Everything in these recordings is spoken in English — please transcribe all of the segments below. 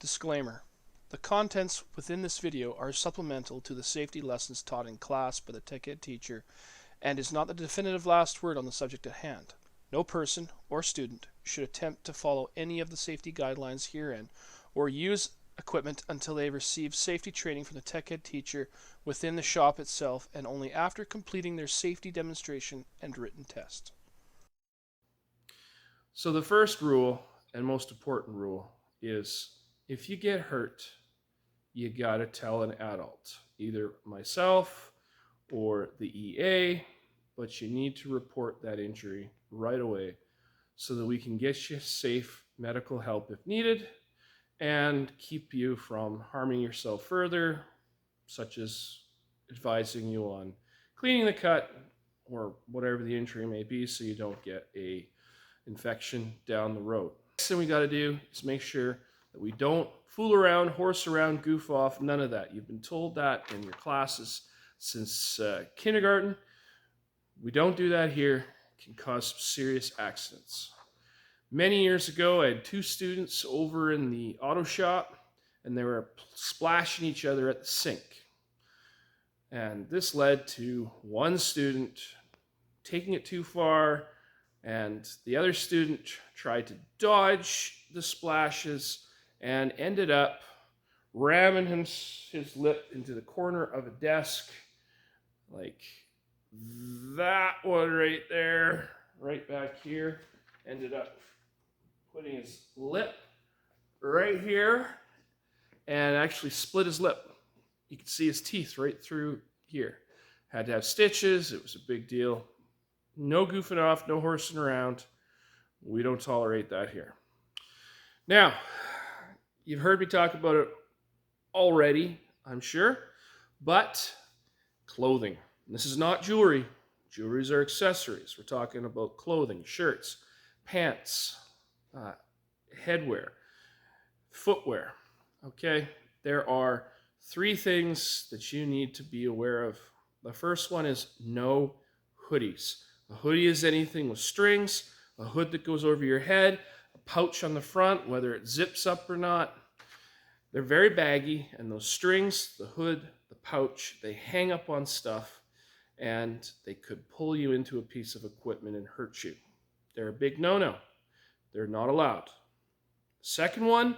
Disclaimer: the contents within this video are supplemental to the safety lessons taught in class by the tech ed teacher and is not the definitive last word on the subject at hand. No person or student should attempt to follow any of the safety guidelines herein or use equipment until they have received safety training from the tech ed teacher within the shop itself and only after completing their safety demonstration and written test. So the first rule and most important rule is if you get hurt, you got to tell an adult, either myself or the EA, but you need to report that injury right away so that we can get you safe medical help if needed and keep you from harming yourself further, such as advising you on cleaning the cut or whatever the injury may be so you don't get a infection down the road. Next thing we got to do is make sure that we don't fool around, horse around, goof off, none of that. You've been told that in your classes since kindergarten. We don't do that here. It can cause serious accidents. Many years ago, I had two students over in the auto shop, and they were splashing each other at the sink. And this led to one student taking it too far, and the other student tried to dodge the splashes and ended up ramming his lip into the corner of a desk, like that one right there, right back here. Ended up putting his lip right here and actually split his lip. You could see his teeth right through here. Had to have stitches. It was a big deal. No goofing off, no horsing around. We don't tolerate that here. Now, you've heard me talk about it already, I'm sure, but clothing. This is not jewelry. Jewelries are accessories. We're talking about clothing, shirts, pants, headwear, footwear. Okay, there are three things that you need to be aware of. The first one is no hoodies. A hoodie is anything with strings, a hood that goes over your head, a pouch on the front, whether it zips up or not. They're very baggy, and those strings, the hood, the pouch, they hang up on stuff, and they could pull you into a piece of equipment and hurt you. They're a big no-no. They're not allowed. Second one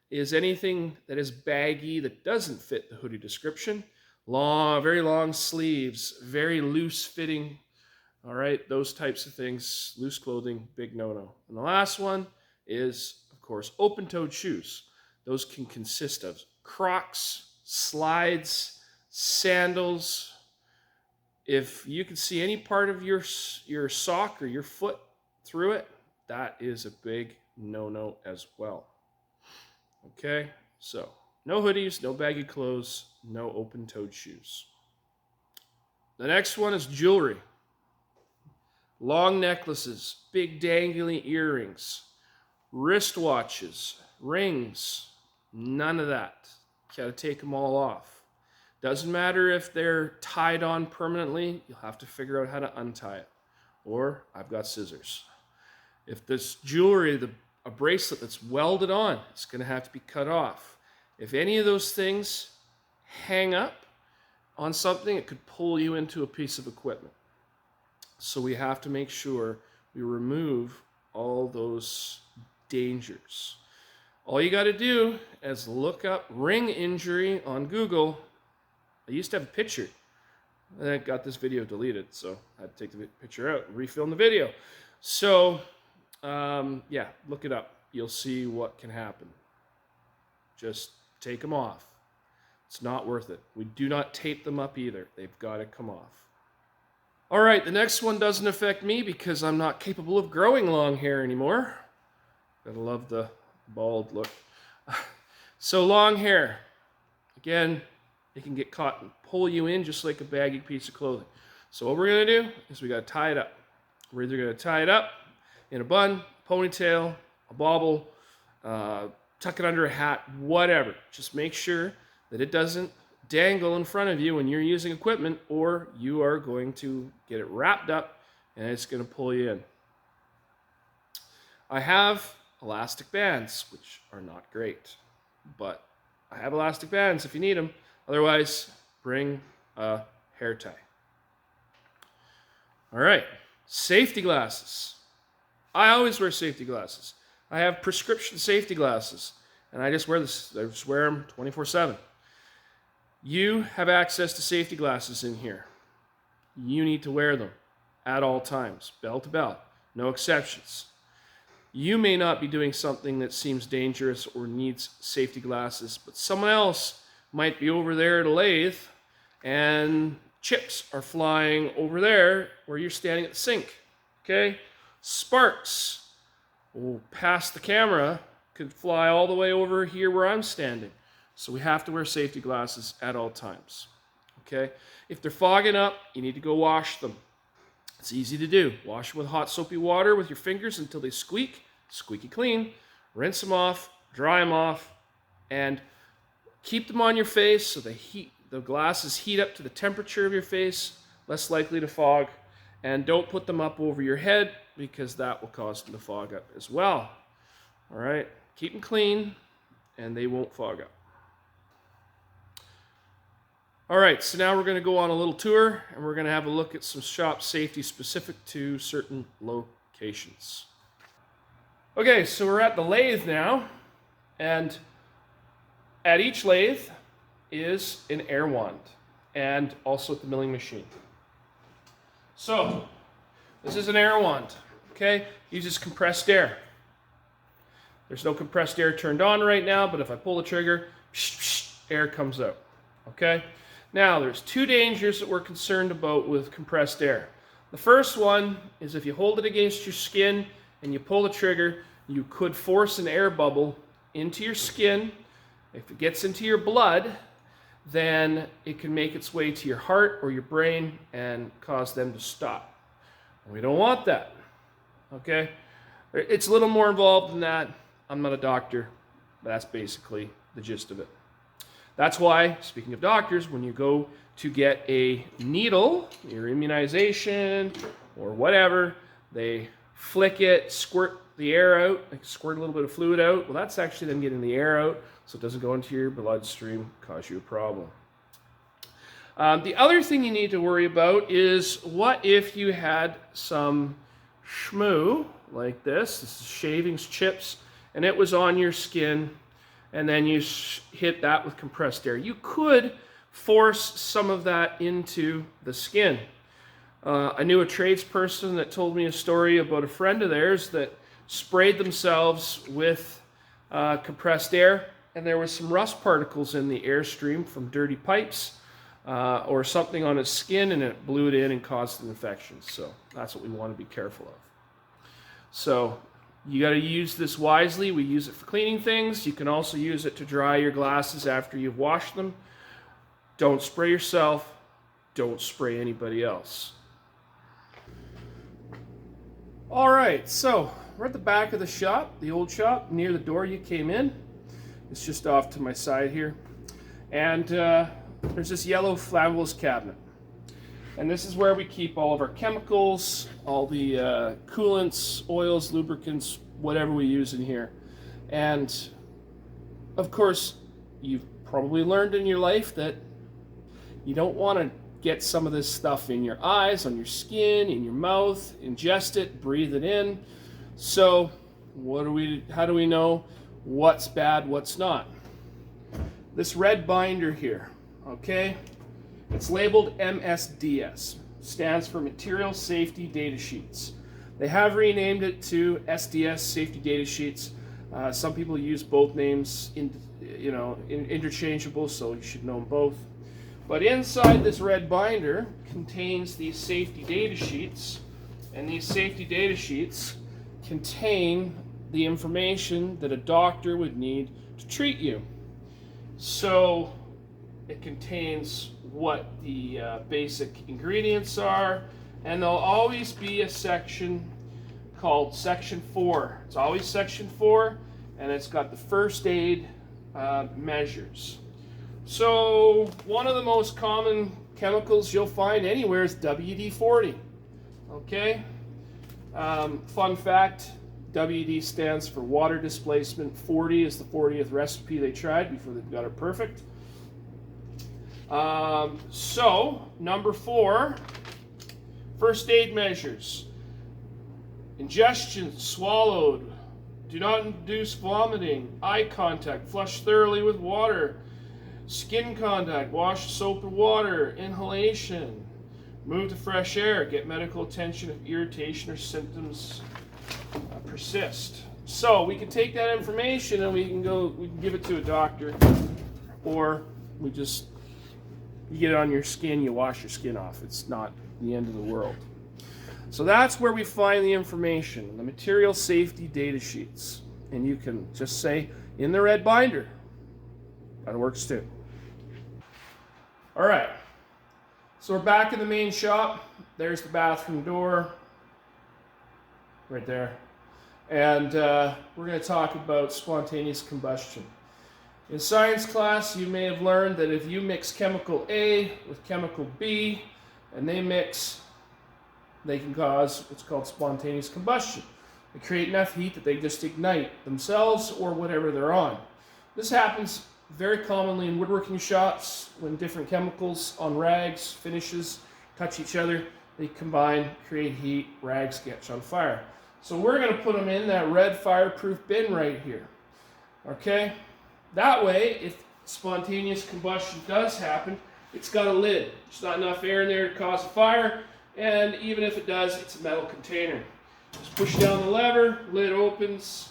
is anything that is baggy that doesn't fit the hoodie description. Long, very long sleeves, very loose fitting. All right, those types of things, loose clothing, big no-no. And the last one is, of course, open-toed shoes. Those can consist of Crocs, slides, sandals. If you can see any part of your sock or your foot through it, that is a big no-no as well. Okay, so no hoodies, no baggy clothes, no open-toed shoes. The next one is jewelry. Long necklaces, big dangly earrings, wristwatches, rings, none of that. You gotta take them all off. Doesn't matter if they're tied on permanently, you'll have to figure out how to untie it. Or I've got scissors. If this jewelry, a bracelet that's welded on, it's gonna have to be cut off. If any of those things hang up on something, it could pull you into a piece of equipment. So we have to make sure we remove all those dangers. All you got to do is look up ring injury on Google. I used to have a picture. And I got this video deleted, so I had to take the picture out and refilm the video. So, yeah, look it up. You'll see what can happen. Just take them off. It's not worth it. We do not tape them up either. They've got to come off. All right, the next one doesn't affect me because I'm not capable of growing long hair anymore. Gotta love the bald look. So long hair, again, it can get caught and pull you in just like a baggy piece of clothing. So what we're gonna do is we gotta tie it up. We're either gonna tie it up in a bun, ponytail, a bobble, tuck it under a hat, whatever. Just make sure that it doesn't dangle in front of you when you're using equipment, or you are going to get it wrapped up and it's going to pull you in. I have elastic bands, which are not great. but I have elastic bands if you need them. Otherwise, bring a hair tie. All right, safety glasses. I always wear safety glasses. I have prescription safety glasses, and I just wear them 24/7. You have access to safety glasses in here. You need to wear them at all times, bell to bell, no exceptions. You may not be doing something that seems dangerous or needs safety glasses, but someone else might be over there at a lathe and chips are flying over there where you're standing at the sink. Okay? Sparks past the camera could fly all the way over here where I'm standing. So we have to wear safety glasses at all times. Okay? If they're fogging up, you need to go wash them. It's easy to do. Wash them with hot soapy water with your fingers until they squeaky clean. Rinse them off, dry them off, and keep them on your face so the glasses heat up to the temperature of your face, less likely to fog. And don't put them up over your head because that will cause them to fog up as well. All right? Keep them clean and they won't fog up. All right, so now we're going to go on a little tour and we're going to have a look at some shop safety specific to certain locations. Okay, so we're at the lathe now, and at each lathe is an air wand and also at the milling machine. So, this is an air wand, okay? Uses compressed air. There's no compressed air turned on right now, but if I pull the trigger, air comes out, okay? Now, there's two dangers that we're concerned about with compressed air. The first one is if you hold it against your skin and you pull the trigger, you could force an air bubble into your skin. If it gets into your blood, then it can make its way to your heart or your brain and cause them to stop. We don't want that, okay? It's a little more involved than that. I'm not a doctor, but that's basically the gist of it. That's why, speaking of doctors, when you go to get a needle, your immunization or whatever, they flick it, squirt the air out, squirt a little bit of fluid out. Well, that's actually them getting the air out, so it doesn't go into your bloodstream, cause you a problem. The other thing you need to worry about is what if you had some schmoo like this is shavings, chips, and it was on your skin, and then you hit that with compressed air. You could force some of that into the skin. I knew a tradesperson that told me a story about a friend of theirs that sprayed themselves with compressed air, and there was some rust particles in the airstream from dirty pipes or something on his skin, and it blew it in and caused an infection. So that's what we want to be careful of. So you got to use this wisely. We use it for cleaning things. You can also use it to dry your glasses after you've washed them. Don't spray yourself. Don't spray anybody else. All right, so we're at the back of the shop, the old shop, near the door you came in. It's just off to my side here. And there's this yellow flammables cabinet. And this is where we keep all of our chemicals, all the coolants, oils, lubricants, whatever we use in here. And of course, you've probably learned in your life that you don't want to get some of this stuff in your eyes, on your skin, in your mouth, ingest it, breathe it in. So how do we know what's bad, what's not? This red binder here, okay? It's labeled MSDS, stands for Material Safety Data Sheets. They have renamed it to SDS, Safety Data Sheets. Some people use both names, interchangeable, so you should know them both. But inside this red binder contains these safety data sheets, and these safety data sheets contain the information that a doctor would need to treat you. So it contains what the basic ingredients are, and there'll always be a section called Section 4. It's always Section 4, and it's got the first aid measures. So one of the most common chemicals you'll find anywhere is WD-40. Okay? Fun fact, WD stands for water displacement. 40 is the 40th recipe they tried before they got it perfect. So, number 4, first aid measures. Ingestion, swallowed. Do not induce vomiting. Eye contact, flush thoroughly with water. Skin contact, wash soap and water. Inhalation, move to fresh air. Get medical attention if irritation or symptoms persist. So we can take that information and we can give it to a doctor, or you get it on your skin, you wash your skin off. It's not the end of the world. So that's where we find the information, the material safety data sheets. And you can just say in the red binder. That works too. All right. So we're back in the main shop. There's the bathroom door right there. And we're going to talk about spontaneous combustion. In science class, you may have learned that if you mix chemical A with chemical B, and they mix, they can cause what's called spontaneous combustion. They create enough heat that they just ignite themselves or whatever they're on. This happens very commonly in woodworking shops when different chemicals on rags, finishes, touch each other. They combine, create heat, rags catch on fire. So we're going to put them in that red fireproof bin right here. Okay? That way, if spontaneous combustion does happen, it's got a lid. There's not enough air in there to cause a fire, and even if it does, it's a metal container. Just push down the lever, lid opens.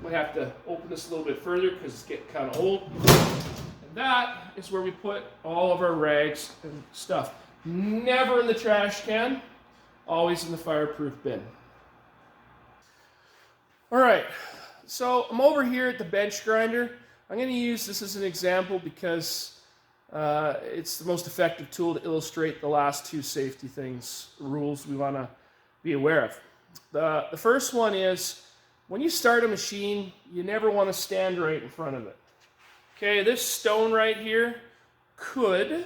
Might have to open this a little bit further because it's getting kind of old. And that is where we put all of our rags and stuff. Never in the trash can, always in the fireproof bin. All right, so I'm over here at the bench grinder. I'm going to use this as an example because it's the most effective tool to illustrate the last 2 safety rules we want to be aware of. The first one is, when you start a machine, you never want to stand right in front of it. Okay, this stone right here could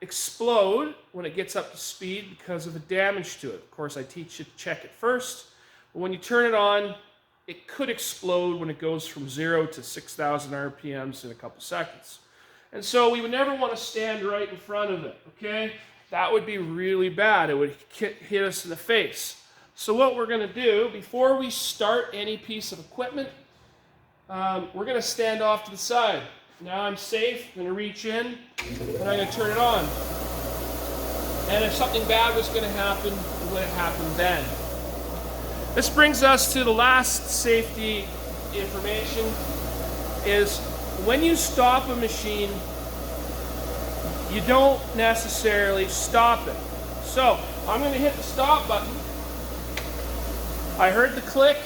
explode when it gets up to speed because of the damage to it. Of course, I teach you to check it first, but when you turn it on, it could explode when it goes from 0 to 6,000 RPMs in a couple seconds. And so we would never want to stand right in front of it, okay? That would be really bad. It would hit us in the face. So what we're going to do, before we start any piece of equipment, we're going to stand off to the side. Now I'm safe. I'm going to reach in, and I'm going to turn it on. And if something bad was going to happen, it would have happened then. This brings us to the last safety information, is when you stop a machine, you don't necessarily stop it. So I'm going to hit the stop button. I heard the click.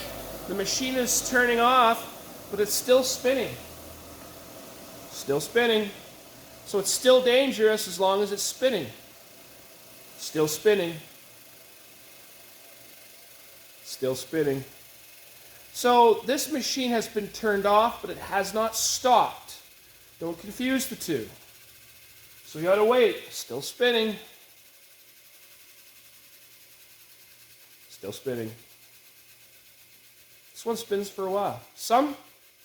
The machine is turning off, but it's still spinning. Still spinning. So it's still dangerous as long as it's spinning. Still spinning. Still spinning. So this machine has been turned off, but it has not stopped. Don't confuse the two. So you gotta wait. Still spinning. Still spinning. This one spins for a while. Some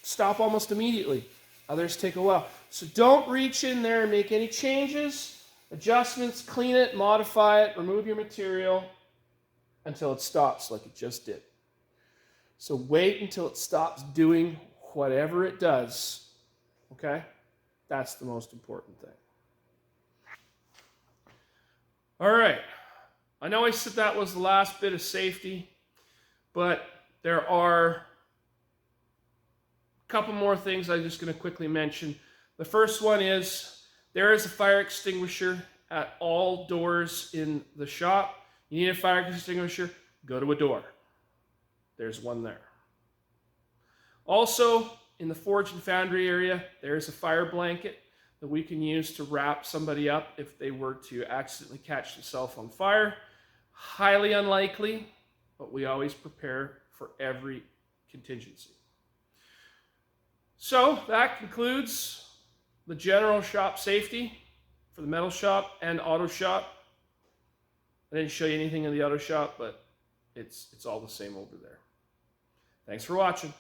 stop almost immediately. Others take a while. So don't reach in there and make any changes, adjustments, clean it, modify it, remove your material until it stops like it just did. So wait until it stops doing whatever it does. Okay? That's the most important thing. All right. I know I said that was the last bit of safety, but there are a couple more things I'm just going to quickly mention. The first one is there is a fire extinguisher at all doors in the shop. You need a fire extinguisher, go to a door. There's one there. Also, in the forge and foundry area, there's a fire blanket that we can use to wrap somebody up if they were to accidentally catch themselves on fire. Highly unlikely, but we always prepare for every contingency. So that concludes the general shop safety for the metal shop and auto shop. I didn't show you anything in the auto shop, but it's all the same over there. Thanks for watching.